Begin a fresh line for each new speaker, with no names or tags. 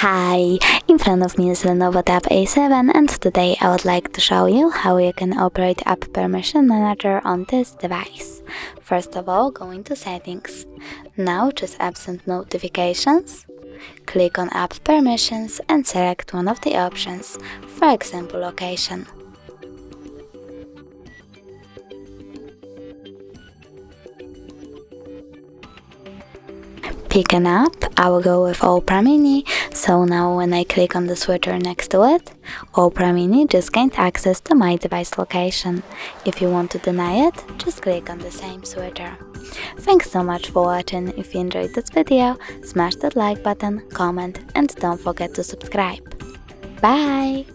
Hi, in front of me is Lenovo Tab E7 and today I would like to show you how you can operate App Permission Manager on this device. First of all, go into Settings. Now choose Absent Notifications. Click on App Permissions and select one of the options, for example Location. Pick an app. I will go with Opera Mini, so now when I click on the switcher next to it, Opera Mini just gained access to my device location. If you want to deny it, just click on the same switcher. Thanks so much for watching. If you enjoyed this video, smash that like button, comment and don't forget to subscribe. Bye!